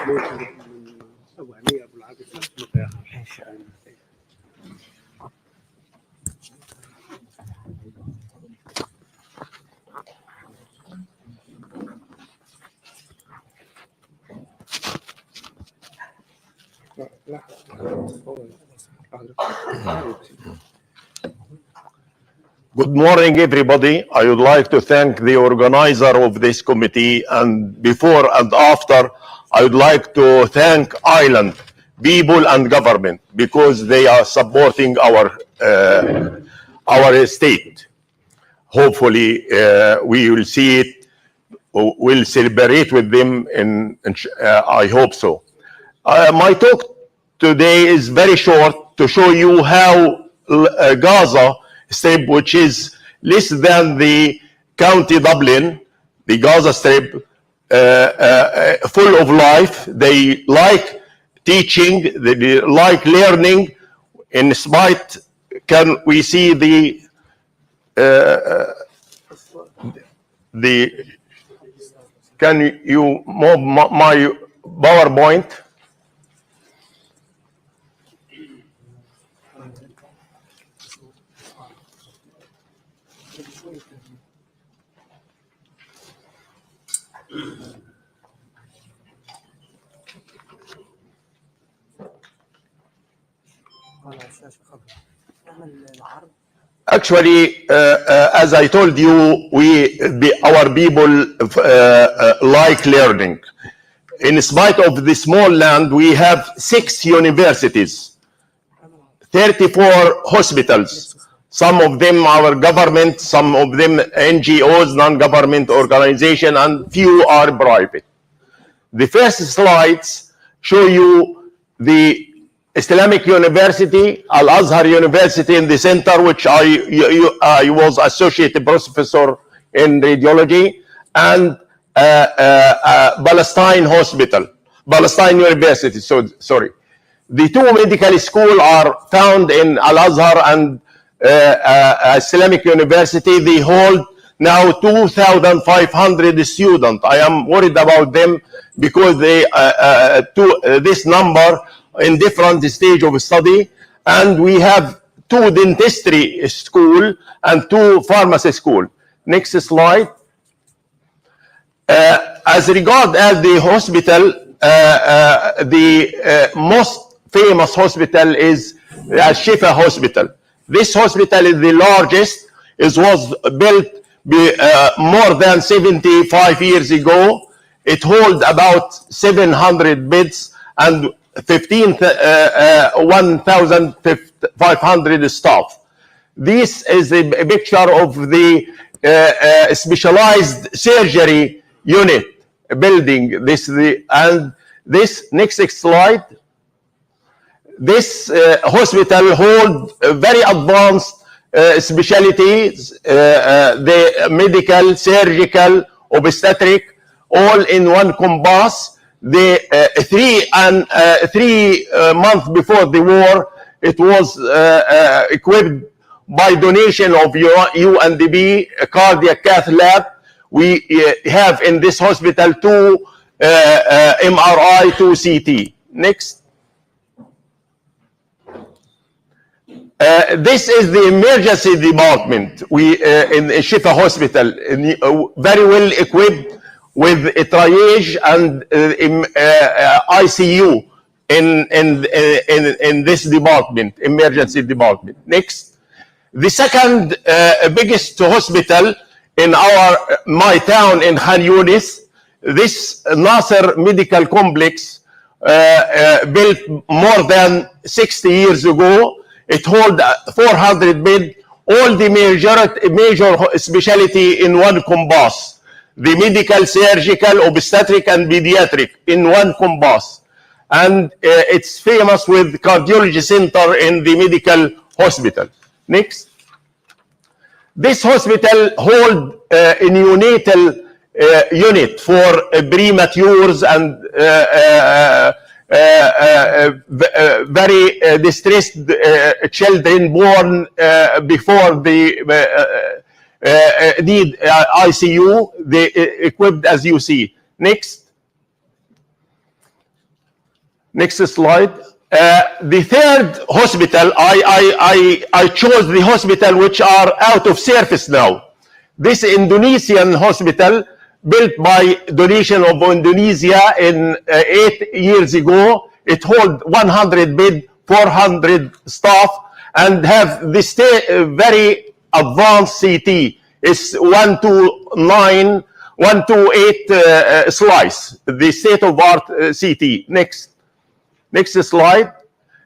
Good morning, everybody. I would like to thank the organizer of this committee, and before and after, I would like to thank Ireland, people and government, because they are supporting our state. Hopefully, we will see it. We'll celebrate with them, and I hope so. My talk today is very short to show you how Gaza Strip, which is less than the county Dublin, the Gaza Strip, full of life. They like teaching, they like learning. In spite, can we see can you move my PowerPoint? Actually, as I told you, our people like learning. In spite of the small land, we have 6 universities, 34 hospitals. Some of them are government, some of them NGOs, non-government organization, and few are private. The first slides show you the Islamic University, Al-Azhar University in the center, which I was associate professor in radiology, and Palestine Hospital, Palestine University, sorry. The 2 medical schools are found in Al-Azhar and Islamic University. They hold now 2,500 students. I am worried about them because they this number in different stage of study, and we have 2 dentistry school and 2 pharmacy school. Next slide. As regard as the hospital, the most famous hospital is Shifa Hospital. This hospital is the largest. It was built more than 75 years ago. It holds about 700 beds and 1,500 staff. This is a picture of the specialized surgery unit building. And this next slide. This hospital holds very advanced specialties, the medical, surgical, obstetric, all in one compass. The 3 months before the war, it was equipped by donation of UNDP, a cardiac cath lab. We have in this hospital 2 MRI, 2 CT. Next. This is the emergency department. We in Shifa Hospital, very well equipped with a triage and ICU in this department, emergency department. Next. The second biggest hospital in my town in Khan Yunis, this Nasser Medical Complex, built more than 60 years ago. It holds 400 beds, all the major specialty in one compass. The medical, surgical, obstetric, and pediatric in one compass. And it's famous with cardiology center in the medical hospital. Next. This hospital holds a neonatal unit for prematures and very distressed children born before the need ICU. They equipped as you see. Next. Next slide. The third hospital, I chose the hospital which are out of service now. This Indonesian hospital, built by donation of Indonesia in 8 years ago. It holds 100 bed, 400 staff, and have this very advanced CT. It's 128 slice, the state-of-art CT. Next slide.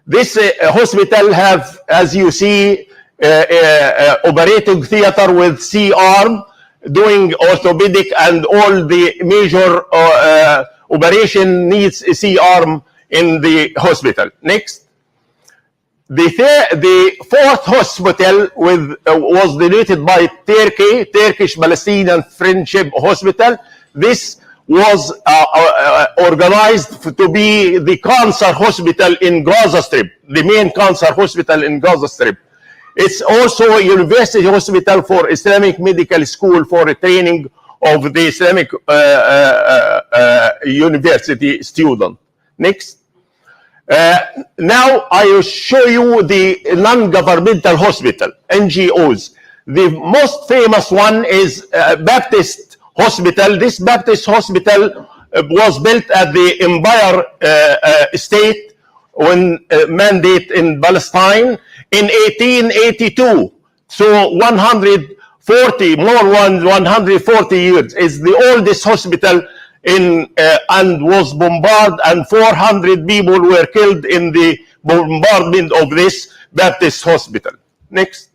This hospital have, as you see, operating theater with C-arm, doing orthopedic and all the major operation needs C-arm in the hospital. Next. The fourth hospital was donated by Turkey, Turkish Palestinian Friendship Hospital. This was organized to be the cancer hospital in Gaza Strip, the main cancer hospital in Gaza Strip. It's also a university hospital for Islamic Medical School for training of the Islamic university student. Next. Now I will show you the non-governmental hospital, NGOs. The most famous one is Baptist Hospital. This Baptist Hospital was built at the Empire State when mandate in Palestine in 1882. So 140 years is the oldest hospital in and was bombarded, and 400 people were killed in the bombardment of this Baptist hospital. Next.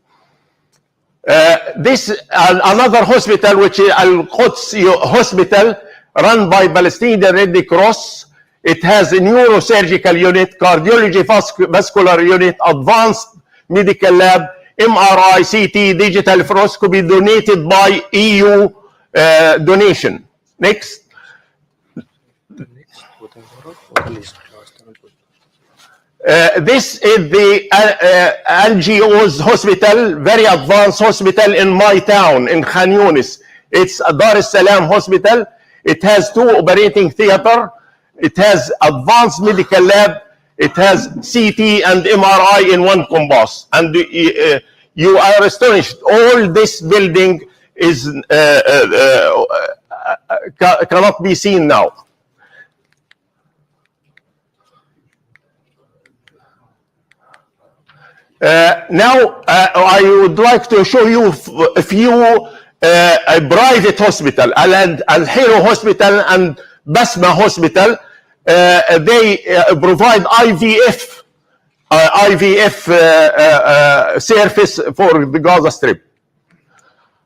This another hospital, which is Al-Quds Hospital, run by Palestinian Red Cross. It has a neurosurgical unit, cardiology vascular unit, advanced medical lab, MRI, CT, digital fluoroscopy, donated by EU donation. Next. This is the NGO's hospital, very advanced hospital in my town, in Khan Yunis. It's a Dar es Salaam hospital. It has 2 operating theater. It has advanced medical lab. It has CT and MRI in one campus. And you are astonished. All this building is cannot be seen now. Now, I would like to show you a few private hospital, Al-Hero Hospital and Basma Hospital. They provide IVF service for the Gaza Strip.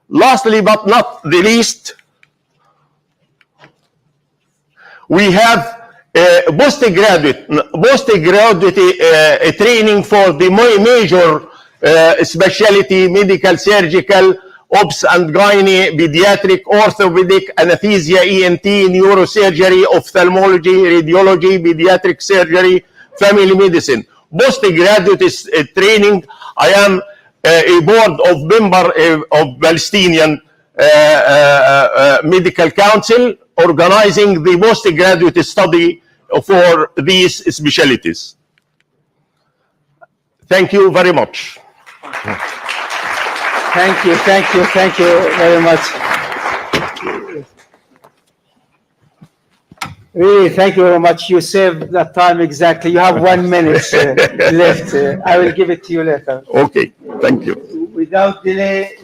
Lastly, but not the least, we have postgraduate training for the major specialty, medical, surgical, obs and gynae, pediatric, orthopedic, anesthesia, ENT, neurosurgery, ophthalmology, radiology, pediatric surgery, family medicine. Postgraduate training. I am a board of member of Palestinian Medical Council, organizing the postgraduate study for these specialties. Thank you very much. Thank you very much. Really, thank you very much. You saved that time exactly. You have 1 minute left. I will give it to you later. Okay, thank you. Without delay,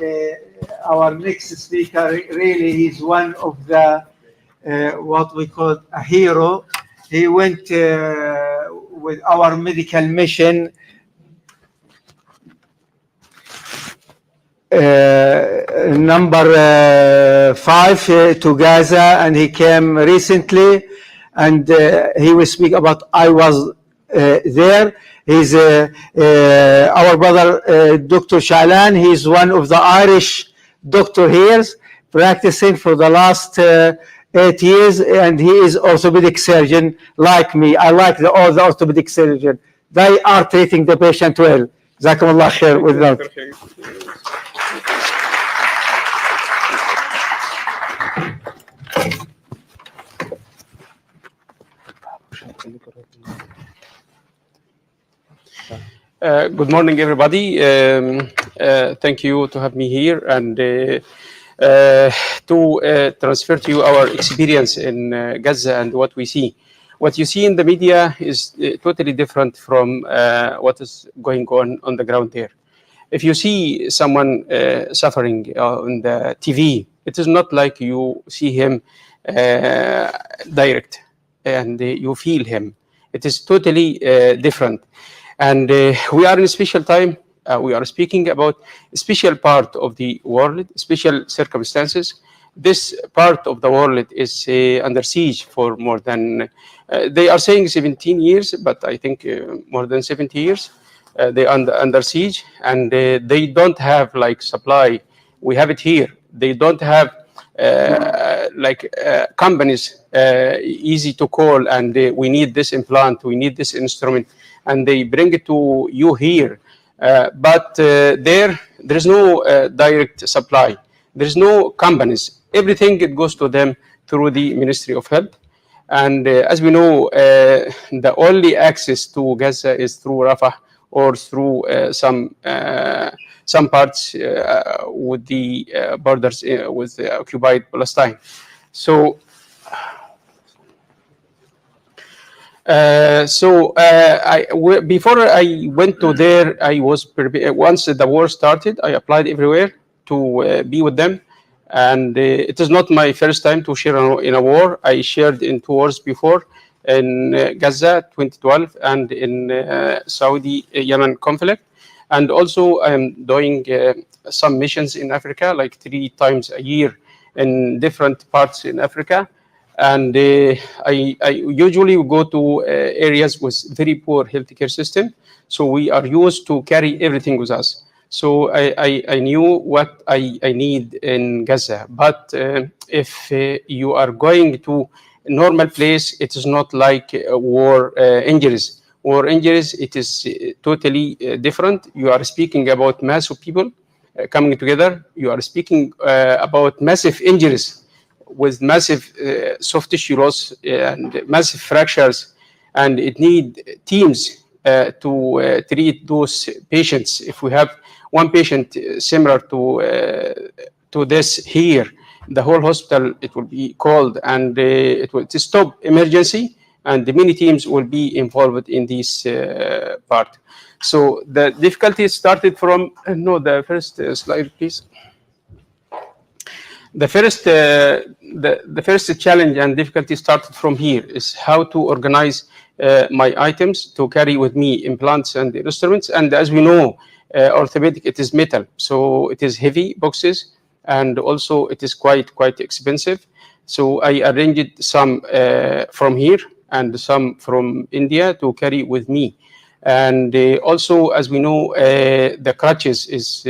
our next speaker, really, he's one of the what we call a hero. He went with our medical mission number 5 to Gaza, and he came recently, and he will speak about I was there. He's our brother Dr. Shailan. He's one of the Irish doctor here, practicing for the last 8 years, and he is orthopedic surgeon like me. I like all the orthopedic surgeon. They are treating the patient well. Jazakumullah khair with that. Good morning, everybody. Thank you to have me here and to transfer to you our experience in Gaza and what we see. What you see in the media is totally different from what is going on the ground there. If you see someone suffering on the TV, it is not like you see him direct and you feel him. It is totally different. And we are in a special time. We are speaking about a special part of the world, special circumstances. This part of the world is under siege for more than, they are saying 17 years, but I think more than 70 years. They are under siege, and they don't have like supply. We have it here. They don't have companies easy to call, and we need this implant, we need this instrument, and they bring it to you here. But there is no direct supply. There's no companies. Everything it goes to them through the Ministry of Health. And as we know, the only access to Gaza is through Rafah or through some parts with the borders with occupied Palestine. So, before I went to there, I was once the war started, I applied everywhere to be with them. And it is not my first time to share in a war. I shared in 2 wars before, in Gaza 2012 and in Saudi-Yemen conflict. And also I'm doing some missions in Africa, like 3 times a year in different parts in Africa. And I usually go to areas with very poor healthcare system. So we are used to carry everything with us. So I knew what I need in Gaza. But if you are going to a normal place, it is not like war injuries. War injuries, it is totally different. You are speaking about mass of people coming together. You are speaking about massive injuries with massive soft tissue loss and massive fractures. And it needs teams to treat those patients. If we have one patient similar to this here, the whole hospital, it will be called, and it will stop emergency, and many teams will be involved in this part. So the difficulty started from, the first slide, please. The first challenge and difficulty started from here is how to organize my items to carry with me implants and instruments. And as we know, orthopedic, it is metal, so it is heavy boxes, and also it is quite expensive. So I arranged some from here and some from India to carry with me. And also, as we know, the crutches is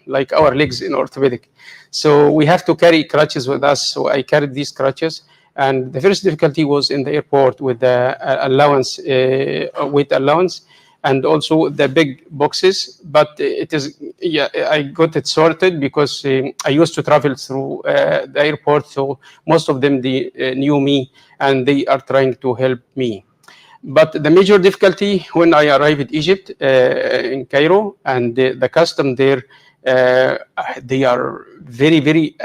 like our legs in orthopedic. So we have to carry crutches with us. So I carried these crutches. And the first difficulty was in the airport with the allowance, weight allowance, and also the big boxes. But it is, I got it sorted because I used to travel through the airport. So most of them, they knew me and they are trying to help me. But the major difficulty when I arrived at Egypt in Cairo, and the custom there, they are very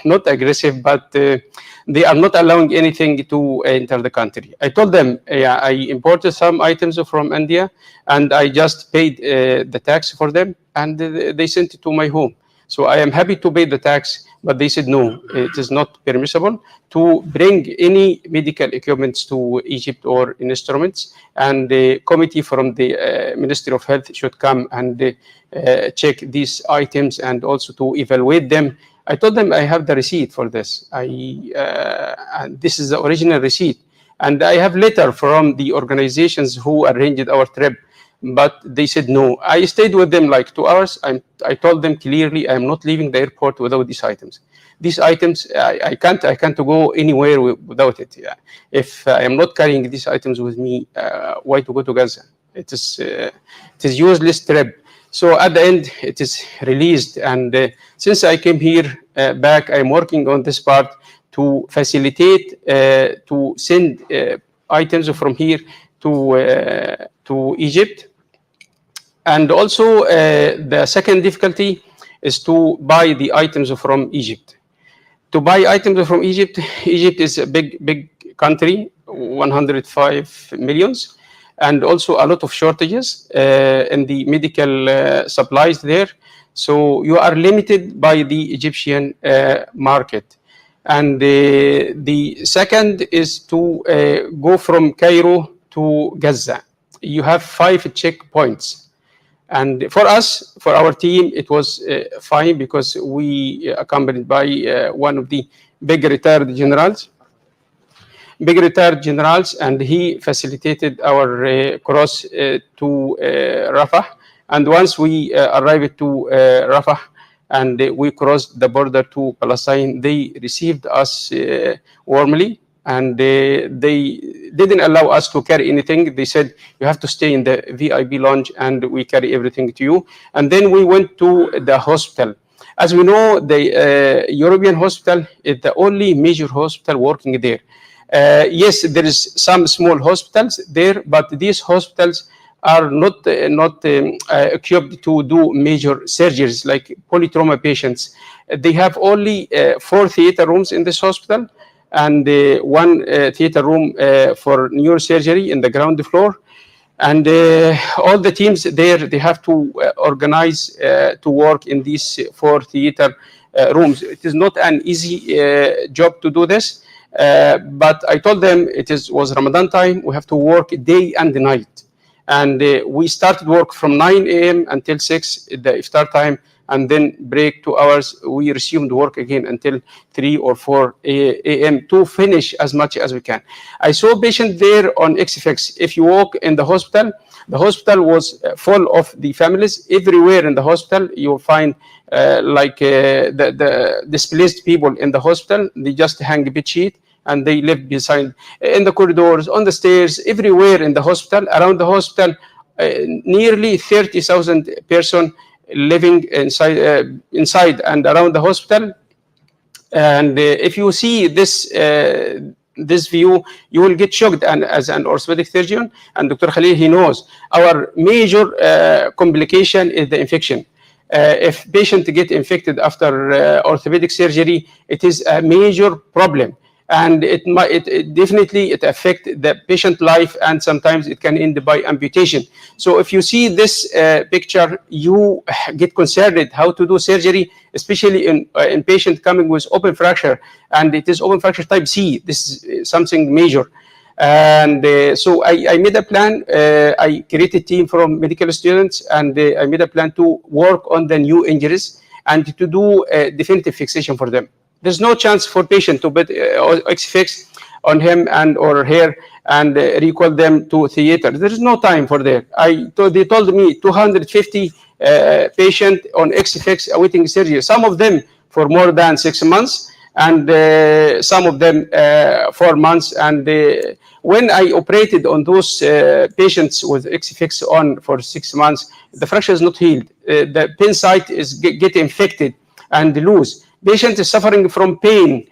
not aggressive, but they are not allowing anything to enter the country. I told them, I imported some items from India, and I just paid the tax for them, and they sent it to my home. So I am happy to pay the tax, but they said no, it is not permissible to bring any medical equipments to Egypt or instruments. And the committee from the Ministry of Health should come and check these items and also to evaluate them. I told them I have the receipt for this. And this is the original receipt. And I have letter from the organizations who arranged our trip, but they said no. I stayed with them like 2 hours. I told them clearly I am not leaving the airport without these items. These items, I can't go anywhere without it. Yeah. If I am not carrying these items with me, why to go to Gaza? It is useless trip. So at the end, it is released. And since I came here back, I'm working on this part to facilitate, to send items from here to Egypt. And also, the second difficulty is to buy the items from Egypt. To buy items from Egypt, Egypt is a big country, 105 millions, and also a lot of shortages in the medical supplies there. So you are limited by the Egyptian market. And the second is to go from Cairo to Gaza. You have 5 checkpoints. And for us, for our team, it was fine because we accompanied by one of the big retired generals, and he facilitated our cross to Rafah. And once we arrived to Rafah and we crossed the border to Palestine, they received us warmly. And they didn't allow us to carry anything. They said, you have to stay in the VIP lounge and we carry everything to you. And then we went to the hospital. As we know, the European hospital is the only major hospital working there. Yes, there is some small hospitals there, but these hospitals are not equipped to do major surgeries like polytrauma patients. They have only 4 theater rooms in this hospital, and 1 theater room for neurosurgery in the ground floor. And all the teams there, they have to organize to work in these 4 theater rooms. It is not an easy job to do this, but I told them was Ramadan time, we have to work day and night. And we started work from 9 a.m. until 6, the iftar time, and then break 2 hours. We resumed work again until 3 or 4 a.m. to finish as much as we can. I saw patients there on XFX. If you walk in the hospital was full of the families. Everywhere in the hospital, you'll find the displaced people in the hospital. They just hang a bed sheet and they live beside, in the corridors, on the stairs, everywhere in the hospital. Around the hospital, nearly 30,000 persons living inside and around the hospital. And if you see this view, you will get shocked. And as an orthopedic surgeon, and Dr. Khalil, he knows, our major complication is the infection. If patient get infected after orthopedic surgery, it is a major problem. And it definitely affect the patient life, and sometimes it can end by amputation. So if you see this picture, you get concerned how to do surgery, especially in patient coming with open fracture, and it is open fracture type C. This is something major. And so I made a plan. I created a team from medical students, and I made a plan to work on the new injuries and to do definitive fixation for them. There's no chance for patient to put XFX on him and or her and recall them to theater. There is no time for that. They told me 250 patients on XFX awaiting surgery. Some of them for more than 6 months, and some of them 4 months. And when I operated on those patients with XFX on for 6 months, the fracture is not healed. The pin site is get infected and loose. Patient is suffering from pain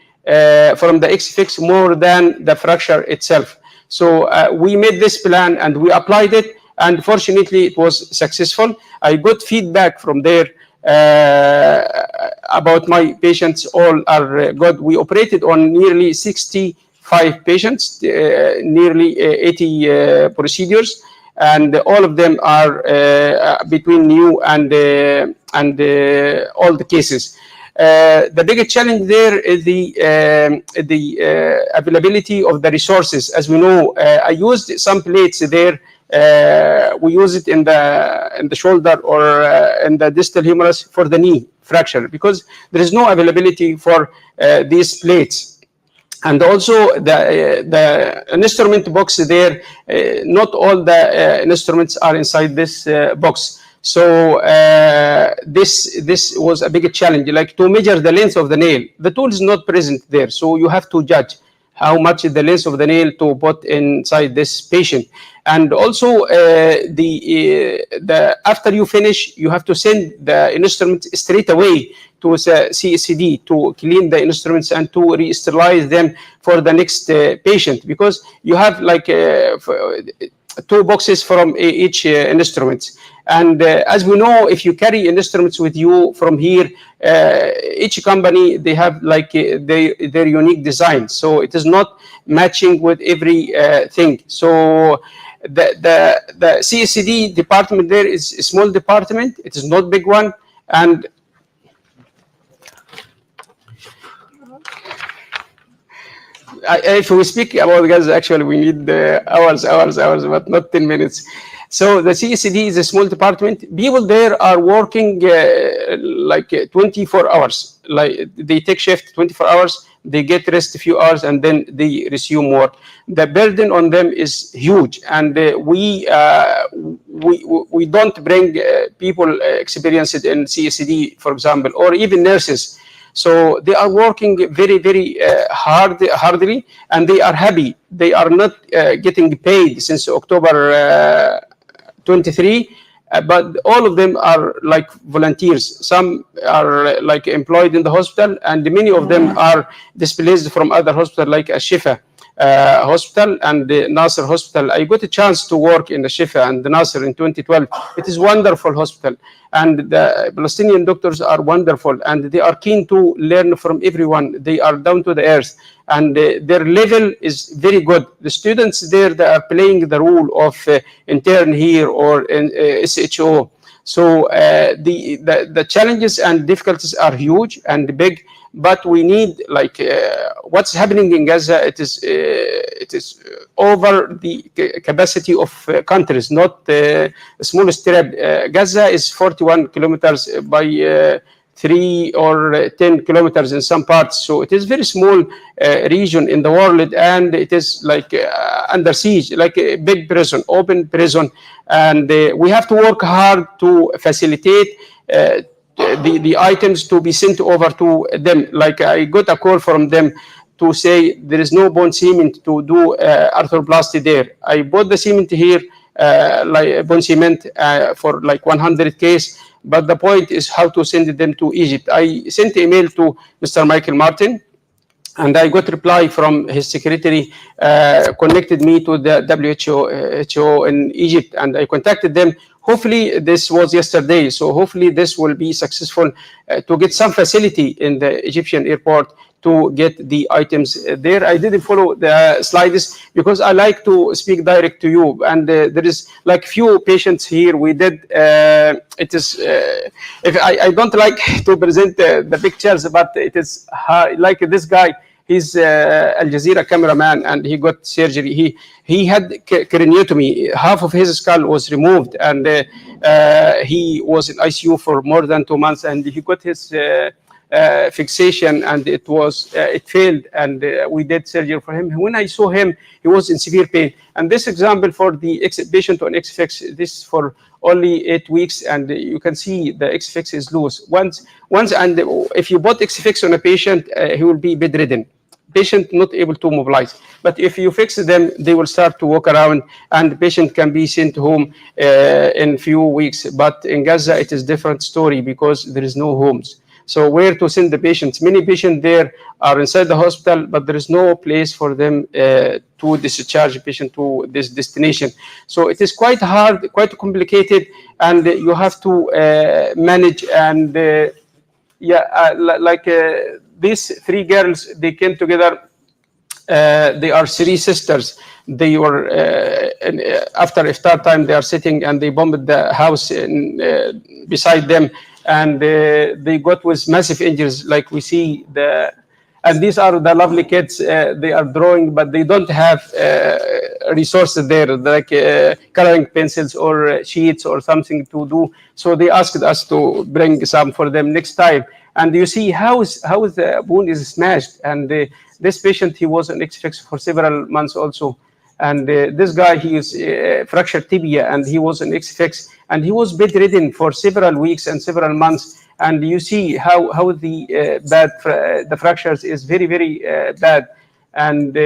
from the XFX more than the fracture itself. So we made this plan and we applied it, and fortunately it was successful. I got feedback from there about my patients. All are good. We operated on nearly 65 patients, nearly 80 procedures, and all of them are between new and all the cases. The biggest challenge there is the availability of the resources. As we know, I used some plates there. We use it in the shoulder or in the distal humerus for the knee fracture, because there is no availability for these plates. And also the instrument box there, not all the instruments are inside this box. So this was a big challenge, like to measure the length of the nail. The tool is not present there, so you have to judge how much is the length of the nail to put inside this patient. And also after you finish, you have to send the instrument straight away to CSCD to clean the instruments and to re-sterilize them for the next patient, because you have like 2 boxes from each instrument. And as we know, if you carry instruments with you from here, each company, they have like their unique design. So it is not matching with every thing. So the CSCD department there is a small department. It is not big one. And if we speak about Gaza, actually, we need hours, but not 10 minutes. So the CSCD is a small department. People there are working like 24 hours. Like they take shift 24 hours, they get rest a few hours, and then they resume work. The burden on them is huge, and we don't bring people experienced in CSCD, for example, or even nurses. So they are working very, very hardly, and they are happy. They are not getting paid since October 23, but all of them are like volunteers. Some are like employed in the hospital, and many of them are displaced from other hospitals like Shifa hospital and the Nasser hospital. I got a chance to work in the Shifa and the Nasser in 2012. It is wonderful hospital, and the Palestinian doctors are wonderful, and they are keen to learn from everyone. They are down to the earth, and their level is very good. The students there, they are playing the role of intern here or SHO. So the challenges and difficulties are huge and big, but we need like what's happening in Gaza. It is over the capacity of countries, not a small strip. Gaza is 41 kilometers by 3 or 10 kilometers in some parts, so it is very small region in the world, and it is like under siege, like a big prison, open prison, and we have to work hard to facilitate the items to be sent over to them. Like I got a call from them to say there is no bone cement to do arthroplasty there. I bought the cement here, like bone cement for like 100 case. But the point is how to send them to Egypt. I sent an email to Mr. Michael Martin, and I got reply from his secretary, connected me to the WHO in Egypt, and I contacted them. Hopefully, this was yesterday, so hopefully this will be successful to get some facility in the Egyptian airport to get the items there. I didn't follow the slides because I like to speak direct to you, and there is like few patients here. We did, it is, if I don't like to present the pictures, but it is like this guy. He's Al Jazeera cameraman, and he got surgery. He had craniotomy. Half of his skull was removed, and he was in ICU for more than 2 months, and he got his fixation, and it failed, and we did surgery for him. When I saw him, he was in severe pain. And this example for the patient on XFX, this for only 8 weeks, and you can see the XFX is loose. Once, and if you put XFX on a patient, he will be bedridden. Patient not able to mobilize. But if you fix them, they will start to walk around, and the patient can be sent home in few weeks. But in Gaza, it is different story because there is no homes. So where to send the patients? Many patients there are inside the hospital, but there is no place for them to discharge a patient to this destination. So it is quite hard, quite complicated, and you have to manage. And these 3 girls, they came together. They are 3 sisters. They were, after iftar time, they are sitting and they bombed the house beside them. And they got with massive injuries, like we see and these are the lovely kids. They are drawing, but they don't have resources there, like coloring pencils or sheets or something to do. So they asked us to bring some for them next time. And you see how the wound is smashed. And this patient, he was on XFX for several months also. And this guy, he is fractured tibia, and he was on XFX, and he was bedridden for several weeks and several months. And you see how the the fractures is very, very bad. And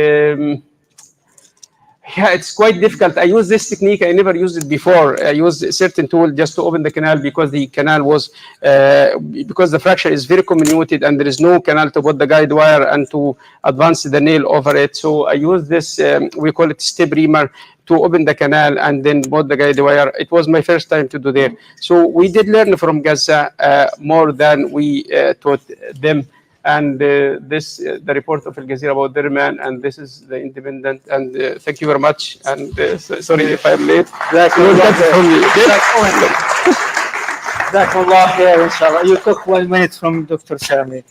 Yeah, it's quite difficult. I use this technique. I never used it before. I used a certain tool just to open the canal because the canal was, because the fracture is very comminuted and there is no canal to put the guide wire and to advance the nail over it. So I use this, we call it step reamer, to open the canal and then put the guide wire. It was my first time to do that. So we did learn from Gaza more than we taught them. And this, the report of Al Jazeera about their man, and this is the Independent. And thank you very much. And sorry if I'm late. That's from me. Jazakallah khair, inshallah. You took 1 minute from Dr. Sami.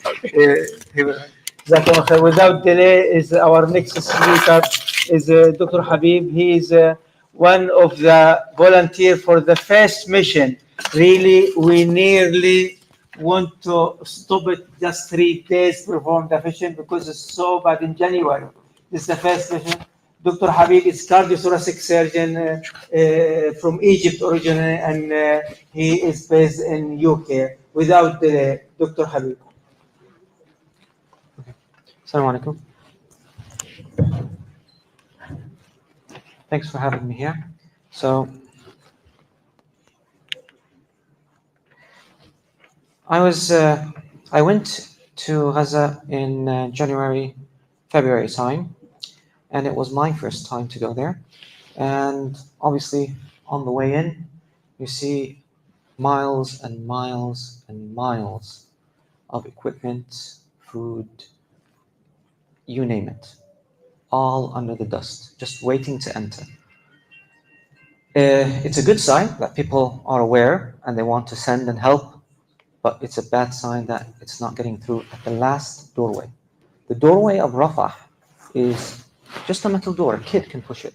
Jazakallah khair. Without delay, is our next speaker is Dr. Habib. He is one of the volunteers for the first mission. Really, we nearly want to stop it just 3 days perform the mission because it's so bad in January. This is the first mission. Dr. Habib is cardiothoracic surgeon from Egypt originally, and he is based in UK. Without delay, Dr. Habib. Assalamu alaikum. Thanks for having me here. So, I went to Gaza in February time, and it was my first time to go there. And obviously, on the way in, you see miles and miles and miles of equipment, food, you name it, all under the dust, just waiting to enter. It's a good sign that people are aware and they want to send and help, but it's a bad sign that it's not getting through at the last doorway. The doorway of Rafah is just a metal door, a kid can push it.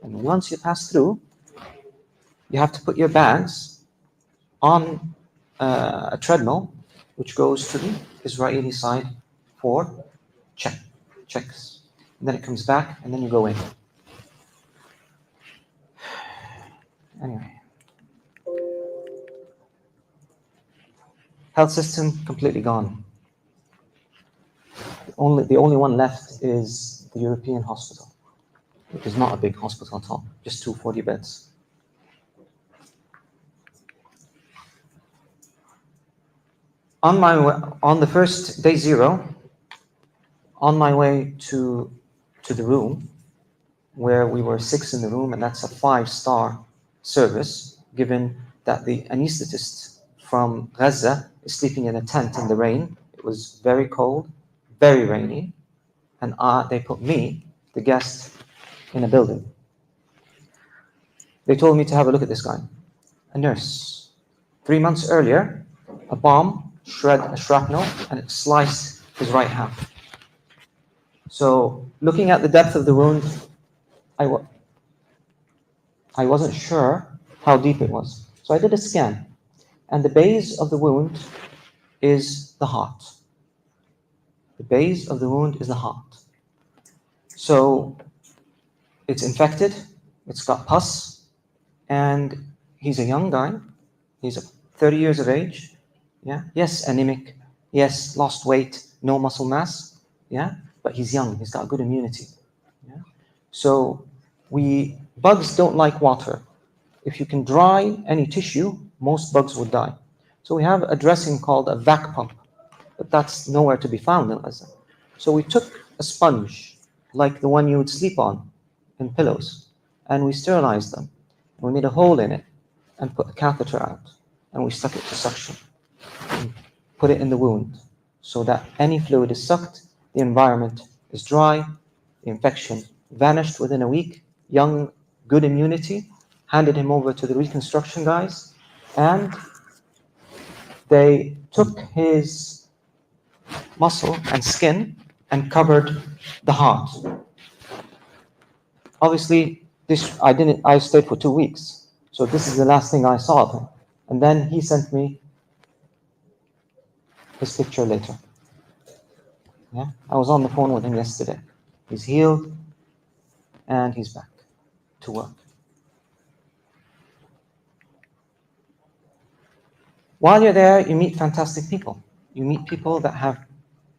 And once you pass through, you have to put your bags on a treadmill, which goes to the Israeli side for checks. And then it comes back, and then you go in. Anyway. Health system completely gone. The only one left is the European hospital, which is not a big hospital at all, just 240 beds. On the first day 0, on my way to the room, where we were 6 in the room, and that's a 5-star service, given that the anesthetist from Gaza is sleeping in a tent in the rain. It was very cold, very rainy, and they put me, the guest, in a building. They told me to have a look at this guy, a nurse. 3 months earlier, a bomb shred a shrapnel and it sliced his right half. So looking at the depth of the wound, I wasn't sure how deep it was. So I did a scan, and the base of the wound is the heart. The base of the wound is the heart. So it's infected, it's got pus, and he's a young guy. He's 30 years of age. Yeah. Yes, anemic. Yes, lost weight, no muscle mass. Yeah. But he's young. He's got good immunity. Yeah. So bugs don't like water. If you can dry any tissue, most bugs would die. So we have a dressing called a vac pump, but that's nowhere to be found in Gaza. So we took a sponge, like the one you would sleep on, in pillows, and we sterilized them. We made a hole in it and put a catheter out, and we stuck it to suction and put it in the wound so that any fluid is sucked, the environment is dry, the infection vanished within a week, young, good immunity, handed him over to the reconstruction guys, and they took his muscle and skin and covered the heart. Obviously, I stayed for 2 weeks, so this is the last thing I saw of him. And then he sent me his picture later. Yeah, I was on the phone with him yesterday. He's healed, and he's back to work. While you're there, you meet fantastic people. You meet people that have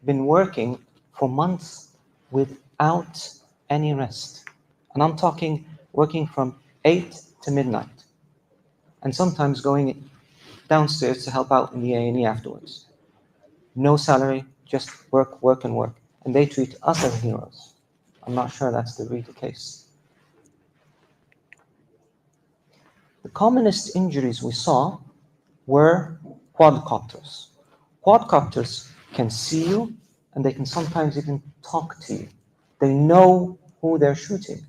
been working for months without any rest. And I'm talking working from 8 to midnight, and sometimes going downstairs to help out in the A&E afterwards. No salary, just work, work, and work. And they treat us as heroes. I'm not sure that's really the case. The commonest injuries we saw were quadcopters. Quadcopters can see you, and they can sometimes even talk to you. They know who they're shooting.